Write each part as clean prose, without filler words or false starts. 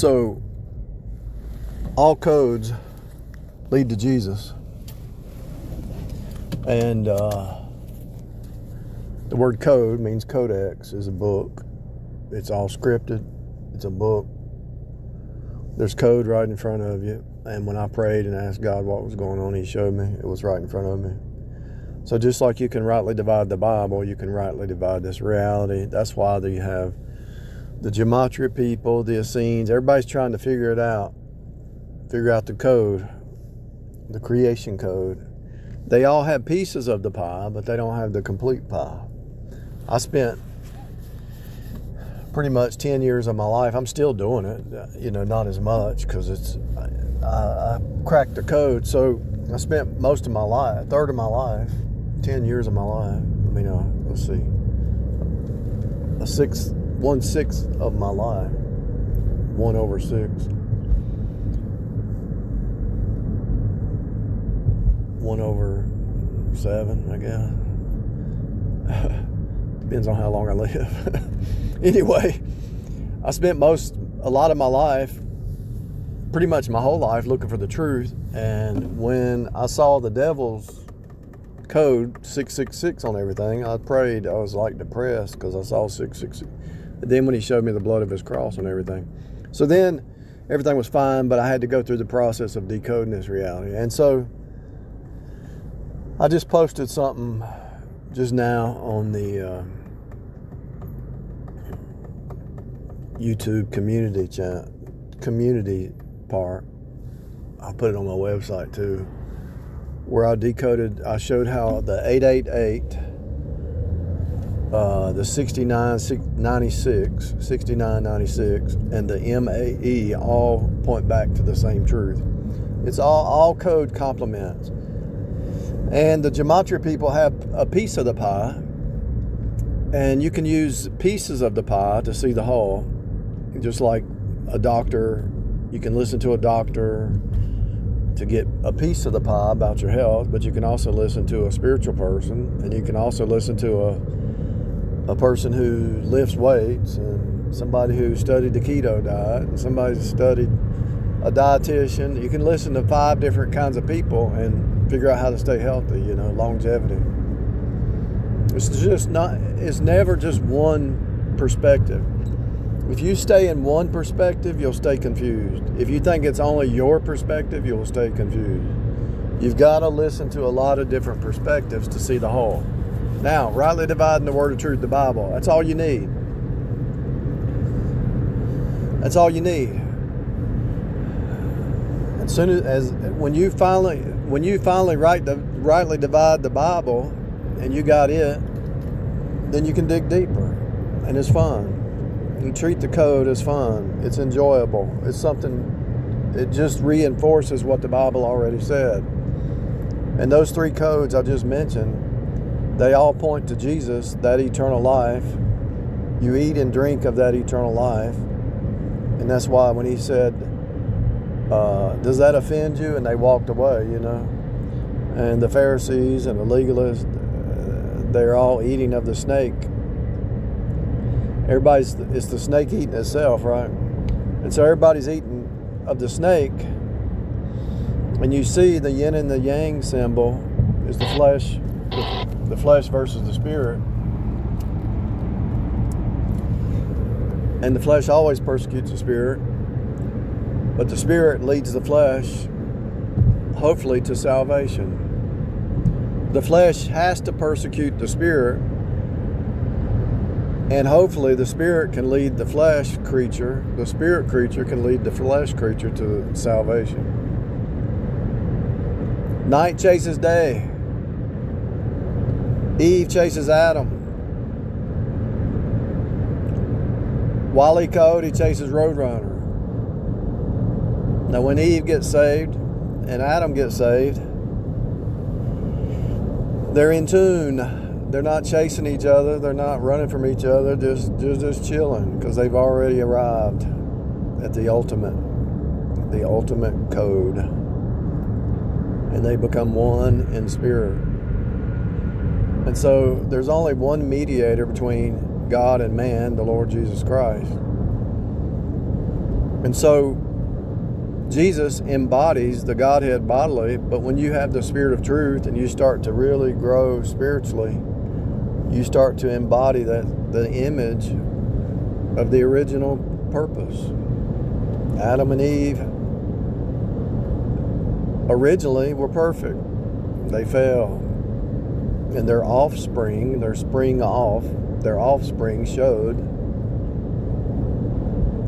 So, all codes lead to Jesus. And the word code means codex, is a book. It's all scripted. It's a book. There's code right in front of you. And when I prayed and asked God what was going on, He showed me. It was right in front of me. So just like you can rightly divide the Bible, you can rightly divide this reality. That's why you have the gematria people, the Essenes. Everybody's trying to figure it out. Figure out the code, the creation code. They all have pieces of the pie, but they don't have the complete pie. I spent pretty much 10 years of my life. I'm still doing it, not as much because I cracked the code. So I spent most of my life, a third of my life, 10 years of my life. Let's see, 1/6 of my life, 1/6. 1/7, I guess. Depends on how long I live. Anyway, I spent a lot of my life, pretty much my whole life, looking for the truth. And when I saw the devil's code 666 on everything, I prayed. I was like depressed because I saw 666. And then when he showed me the blood of his cross and everything, so then everything was fine. But I had to go through the process of decoding this reality. And so I just posted something just now on the YouTube community part. I'll put it on my website too, where I showed how the 888, the 6996, and the MAE all point back to the same truth. It's all code complements. And the gematria people have a piece of the pie, and you can use pieces of the pie to see the whole. Just like a doctor, you can listen to a doctor to get a piece of the pie about your health, but you can also listen to a spiritual person, and you can also listen to a person who lifts weights, and somebody who studied the keto diet, and somebody who studied a dietitian. You can listen to 5 different kinds of people and figure out how to stay healthy, longevity. It's never just one perspective. If you stay in one perspective, you'll stay confused. If you think it's only your perspective, you'll stay confused. You've got to listen to a lot of different perspectives to see the whole. Now, rightly dividing the word of truth, the Bible, that's all you need. That's all you need. As soon as when you finally rightly divide the Bible and you got it, then you can dig deeper, and it's fun. You treat the code as fun. It's enjoyable. It's something. It just reinforces what the Bible already said. And those 3 codes I just mentioned, they all point to Jesus, that eternal life. You eat and drink of that eternal life, and that's why when He said, does that offend you? And they walked away, And the Pharisees and the legalists, they're all eating of the snake. It's the snake eating itself, right? And so everybody's eating of the snake. And you see the yin and the yang symbol is the flesh versus the spirit. And the flesh always persecutes the spirit. But the spirit leads the flesh, hopefully, to salvation. The flesh has to persecute the spirit, and hopefully the spirit can lead the flesh creature. The spirit creature can lead the flesh creature to salvation. Night chases day. Eve chases Adam. Wile E. Coyote, he chases Roadrunner. Now when Eve gets saved and Adam gets saved, they're in tune. They're not chasing each other. They're not running from each other. Just chilling, because they've already arrived at the ultimate code, and they become one in spirit. And so there's only one mediator between God and man, the Lord Jesus Christ. And so Jesus embodies the Godhead bodily, but when you have the Spirit of truth and you start to really grow spiritually, you start to embody the image of the original purpose. Adam and Eve originally were perfect. They fell. And their offspring showed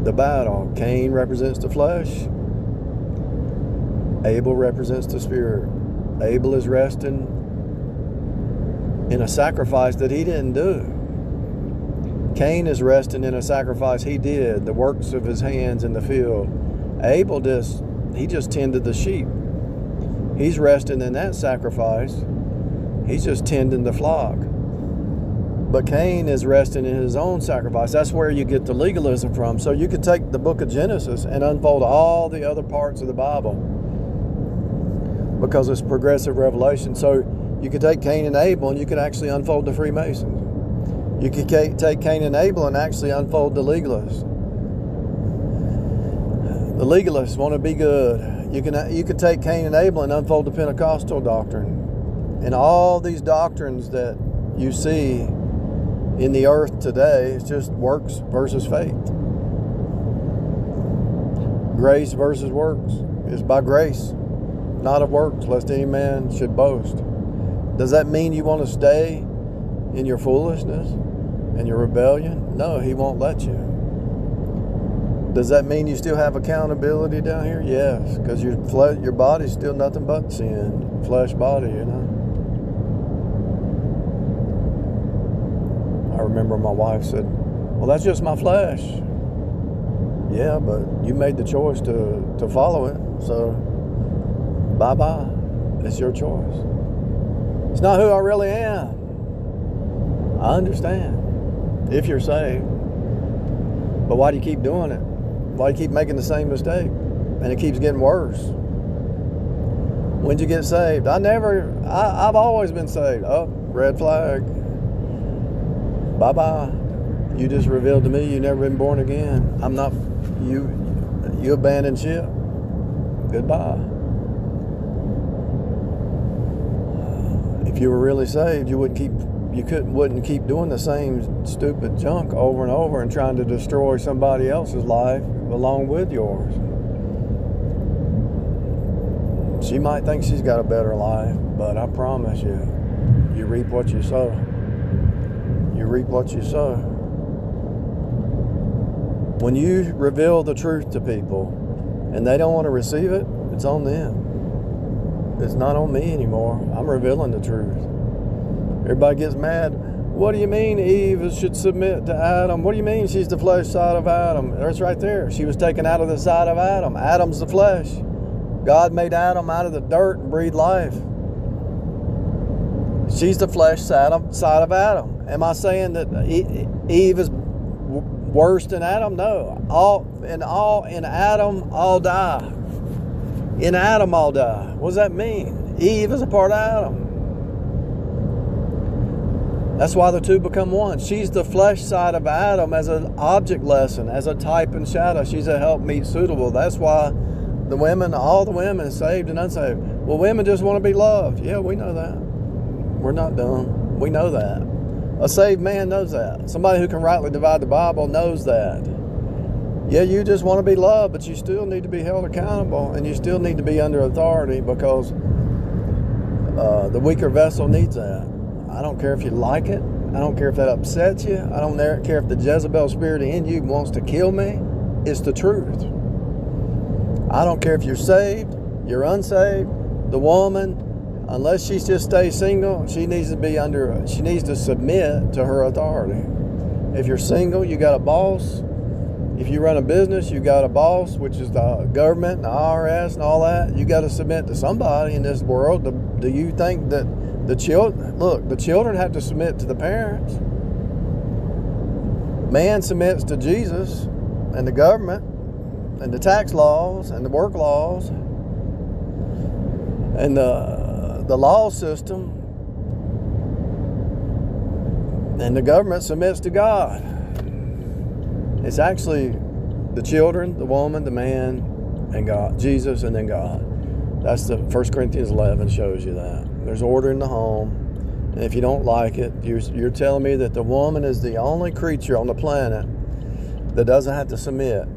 the battle. Cain represents the flesh. Abel represents the spirit. Abel is resting in a sacrifice that he didn't do. Cain is resting in a sacrifice he did, the works of his hands in the field. Abel just tended the sheep. He's resting in that sacrifice. He's just tending the flock. But Cain is resting in his own sacrifice. That's where you get the legalism from. So you could take the book of Genesis and unfold all the other parts of the Bible, because it's progressive revelation. So you could take Cain and Abel and you could actually unfold the Freemasons. You could take Cain and Abel and actually unfold the legalists. The legalists want to be good. You can take Cain and Abel and unfold the Pentecostal doctrine. And all these doctrines that you see in the earth today, it's just works versus faith. Grace versus works. It's by grace, not of works, lest any man should boast. Does that mean you want to stay in your foolishness and your rebellion? No, he won't let you. Does that mean you still have accountability down here? Yes, because your body's still nothing but sin. Flesh body, you know. I remember my wife said, well, that's just my flesh. Yeah, but you made the choice to follow it, so bye-bye. It's your choice. It's not who I really am. I understand, if you're saved. But why do you keep doing it? Why do you keep making the same mistake? And it keeps getting worse. When'd you get saved? I've always been saved. Oh, red flag. Bye-bye. You just revealed to me you've never been born again. I'm not, you abandoned ship. Goodbye. If you were really saved, you wouldn't keep doing the same stupid junk over and over and trying to destroy somebody else's life along with yours. She might think she's got a better life, but I promise you, you reap what you sow. You reap what you sow. When you reveal the truth to people and they don't want to receive it, it's on them. It's not on me anymore. I'm revealing the truth. Everybody gets mad. What do you mean Eve should submit to Adam? What do you mean she's the flesh side of Adam? It's right there. She was taken out of the side of Adam. Adam's the flesh. God made Adam out of the dirt and breathed life. She's the flesh side of Adam. Am I saying that Eve is worse than Adam? No. In Adam, all die. In Adam, all die. What does that mean? Eve is a part of Adam. That's why the two become one. She's the flesh side of Adam as an object lesson, as a type and shadow. She's a helpmeet suitable. That's why all the women, saved and unsaved. Well, women just want to be loved. Yeah, we know that. We're not dumb. We know that. A saved man knows that. Somebody who can rightly divide the Bible knows that. Yeah, you just want to be loved, but you still need to be held accountable, and you still need to be under authority, because the weaker vessel needs that. I don't care if you like it. I don't care if that upsets you. I don't care if the Jezebel spirit in you wants to kill me. It's the truth. I don't care if you're saved, you're unsaved. The woman, unless she just stays single, she needs to submit to her authority. If you're single, you got a boss. If you run a business, you got a boss, which is the government and the IRS and all that. You got to submit to somebody in this world. Do you think that the children have to submit to the parents? Man submits to Jesus and the government and the tax laws and the work laws and the law system, and the government submits to God. It's actually The children, the woman, the man, and God. Jesus and then God. That's the 1 Corinthians 11 shows you that. There's order in the home. And if you don't like it, you're telling me that the woman is the only creature on the planet that doesn't have to submit.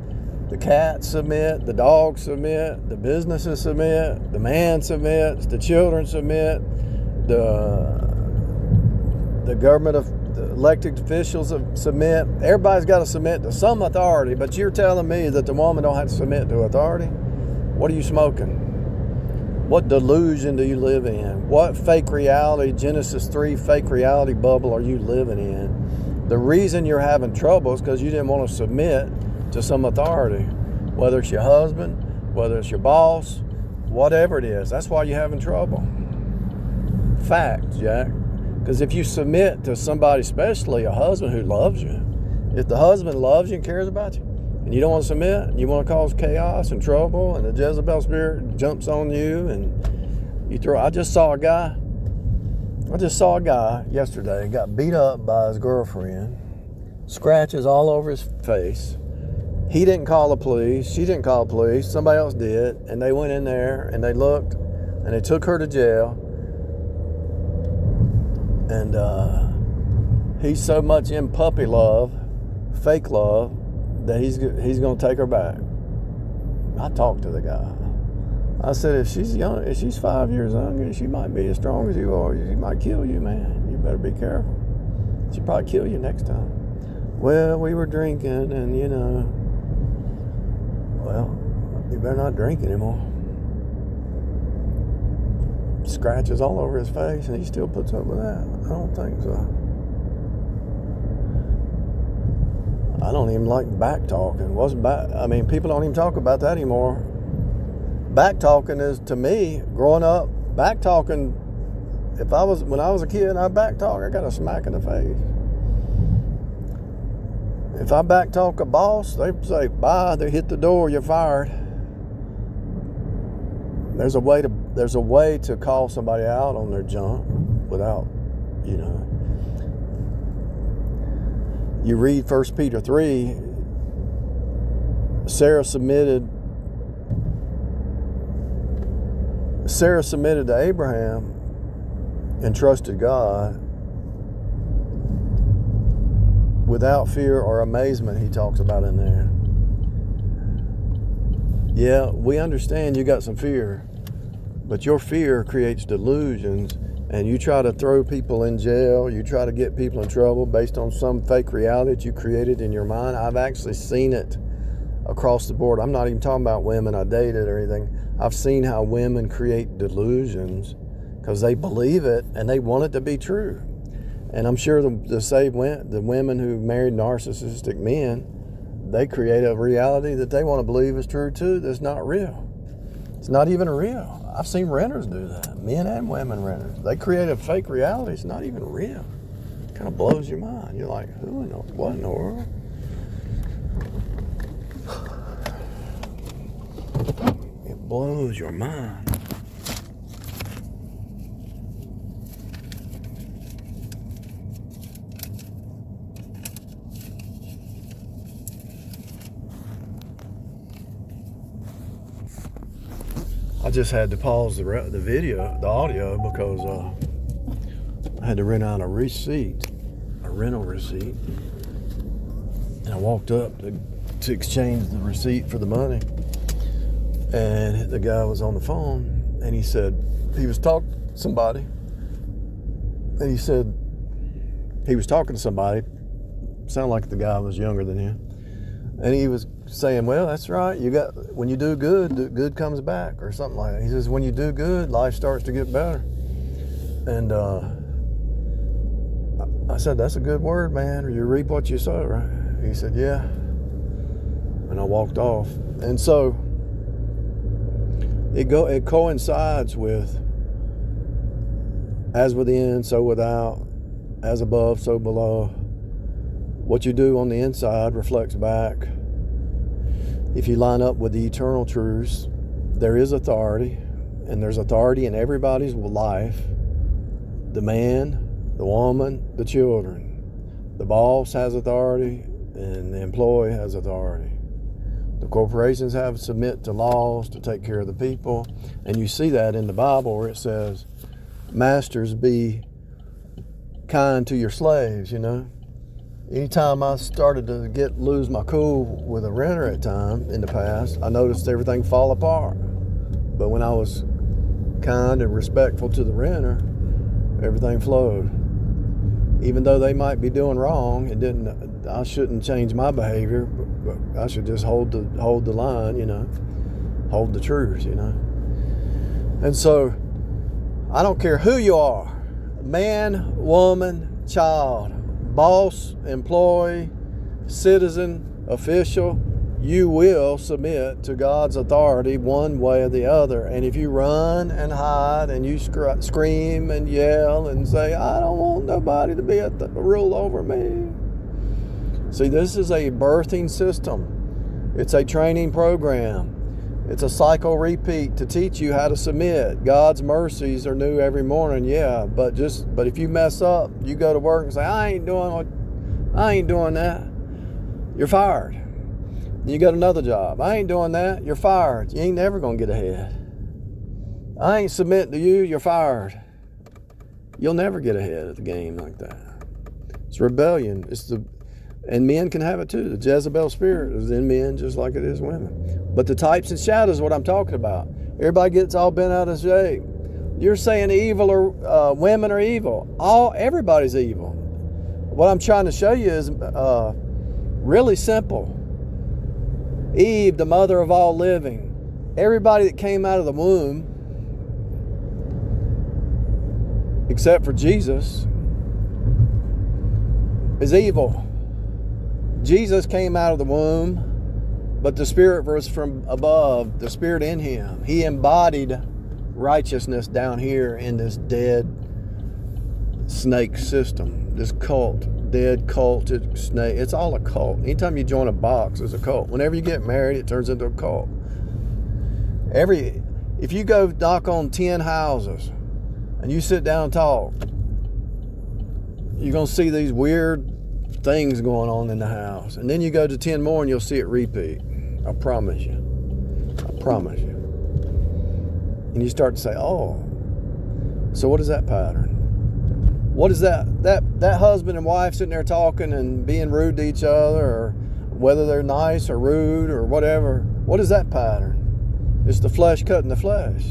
The cats submit, the dogs submit, the businesses submit, the man submits, the children submit, the government of the elected officials submit. Everybody's got to submit to some authority, but you're telling me that the woman don't have to submit to authority? What are you smoking? What delusion do you live in? What fake reality, Genesis 3 fake reality bubble are you living in? The reason you're having trouble is because you didn't want to submit to some authority, whether it's your husband, whether it's your boss, whatever it is. That's why you're having trouble. Fact, Jack. Because if you submit to somebody, especially a husband who loves you, if the husband loves you and cares about you, and you don't want to submit, and you want to cause chaos and trouble, and the Jezebel spirit jumps on you, and you throw. I just saw a guy yesterday, got beat up by his girlfriend, scratches all over his face. He didn't call the police, she didn't call the police, somebody else did, and they went in there, and they looked, and they took her to jail, and he's so much in puppy love, fake love, that he's going to take her back. I talked to the guy. I said, if she's 5 years younger, she might be as strong as you are. She might kill you, man. You better be careful. She'll probably kill you next time. Well, we were drinking, and well, you better not drink anymore. Scratches all over his face, and he still puts up with that. I don't think so. I don't even like back talking. People don't even talk about that anymore. Back talking is, to me, growing up, back talking. When I was a kid and I back talk, I got a smack in the face. If I back talk a boss, they say bye. They hit the door. You're fired. There's a way to call somebody out on their junk without, You read 1 Peter 3, Sarah submitted to Abraham and trusted God without fear or amazement, he talks about in there. Yeah, we understand you got some fear, but your fear creates delusions. And you try to throw people in jail, you try to get people in trouble based on some fake reality that you created in your mind. I've actually seen it across the board. I'm not even talking about women I dated or anything. I've seen how women create delusions because they believe it and they want it to be true. And I'm sure the women who married narcissistic men, they create a reality that they want to believe is true too that's not real. It's not even real. I've seen renters do that, men and women renters. They create a fake reality. It's not even real. It kind of blows your mind. You're like, what in the world? It blows your mind. I just had to pause the audio, because I had to rent out a rental receipt. And I walked up to exchange the receipt for the money. And the guy was on the phone, and he said, he was talking to somebody. And he said, he was talking to somebody, sounded like the guy was younger than him. And he was saying, well, that's right. When you do good comes back, or something like that. He says, when you do good, life starts to get better. And I said, that's a good word, man. You reap what you sow, right? He said, yeah. And I walked off. And so it coincides with, as within, so without, as above, so below. What you do on the inside reflects back. If you line up with the eternal truths, there is authority, and there's authority in everybody's life. The man, the woman, the children. The boss has authority, and the employee has authority. The corporations have to submit to laws to take care of the people. And you see that in the Bible where it says, masters, be kind to your slaves, you know. Anytime I started to lose my cool with a renter at time in the past, I noticed everything fall apart. But when I was kind and respectful to the renter, everything flowed. Even though they might be doing wrong, I shouldn't change my behavior, but I should just hold the line, you know, hold the truth, you know. And so I don't care who you are, man, woman, child, boss, employee, citizen, official, you will submit to God's authority one way or the other. And if you run and hide and you scream and yell and say, I don't want nobody to be at the rule over me. See, this is a birthing system. It's a training program. It's a cycle repeat to teach you how to submit. God's mercies are new every morning, yeah, but if you mess up, you go to work and say, I ain't doing that. You're fired. You got another job. I ain't doing that. You're fired. You ain't never going to get ahead. I ain't submitting to you. You're fired. You'll never get ahead at the game like that. It's rebellion. And men can have it too. The Jezebel spirit is in men just like it is women. But the types and shadows is what I'm talking about. Everybody gets all bent out of shape. You're saying evil or women are evil. Everybody's evil. What I'm trying to show you is really simple. Eve, the mother of all living. Everybody that came out of the womb, except for Jesus, is evil. Jesus came out of the womb, but the Spirit was from above, the Spirit in him. He embodied righteousness down here in this dead snake system, this cult. Dead culted snake. It's all a cult. Anytime you join a box, it's a cult. Whenever you get married, it turns into a cult. If you go knock on 10 houses and you sit down and talk, you're going to see these weird things going on in the house. And then you go to 10 more and you'll see it repeat. I promise you. I promise you. And you start to say, oh, so what is that pattern? What is that husband and wife sitting there talking and being rude to each other, or whether they're nice or rude or whatever? What is that pattern? It's the flesh cutting the flesh.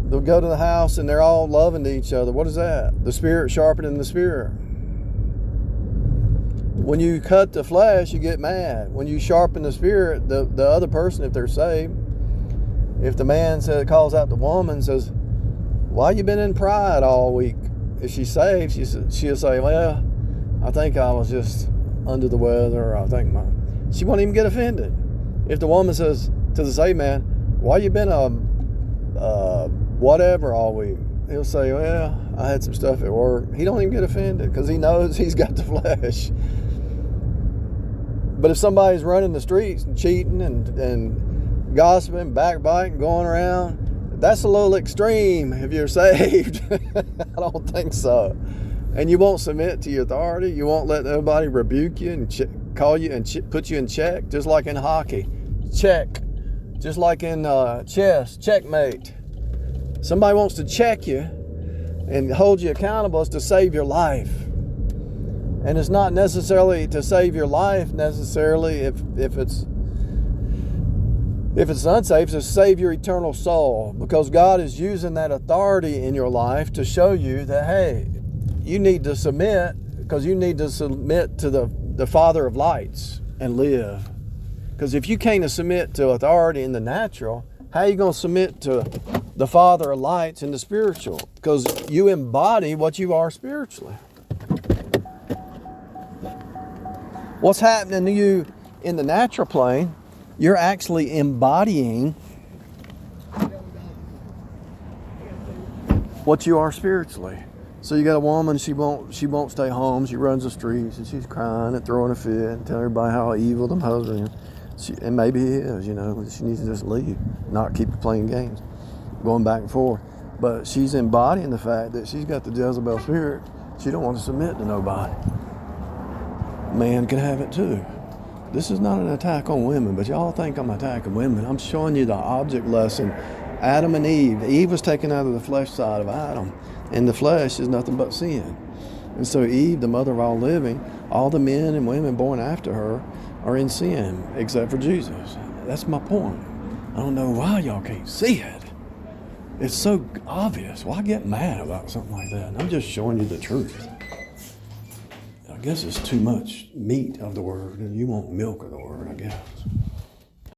They'll go to the house and they're all loving to each other. What is that? The spirit sharpening the spirit. When you cut the flesh, you get mad. When you sharpen the spirit, the other person, if they're saved, if the man calls out the woman, says, why you been in pride all week? If she's saved, she'll say, well, I think I was just under the weather, or she won't even get offended. If the woman says to the saved man, why you been whatever all week? He'll say, well, I had some stuff at work. He don't even get offended because he knows he's got the flesh. But if somebody's running the streets and cheating and gossiping, backbiting, going around, that's a little extreme if you're saved. I don't think so. And you won't submit to your authority. You won't let nobody rebuke you and call you and put you in check, just like in hockey. Check. Just like in chess, checkmate. Somebody wants to check you and hold you accountable is to save your life. And it's not necessarily to save your life necessarily if it's unsafe, to save your eternal soul, because God is using that authority in your life to show you that, hey, you need to submit, because you need to submit to the Father of lights and live. Because if you can't submit to authority in the natural, how are you going to submit to the Father of lights in the spiritual? Because you embody what you are spiritually. What's happening to you in the natural plane, you're actually embodying what you are spiritually. So you got a woman, she won't stay home. She runs the streets and she's crying and throwing a fit and telling everybody how evil them husband is. And maybe he is, she needs to just leave, not keep playing games, going back and forth. But she's embodying the fact that she's got the Jezebel spirit. She don't want to submit to nobody. Man can have it too. This is not an attack on women, but y'all think I'm attacking women. I'm showing you the object lesson. Adam and Eve. Eve was taken out of the flesh side of Adam, and the flesh is nothing but sin. And so Eve, the mother of all living, all the men and women born after her are in sin, except for Jesus. That's my point. I don't know why y'all can't see it. It's so obvious. Why get mad about something like that? I'm just showing you the truth. I guess it's too much meat of the word, and you want milk of the word, I guess.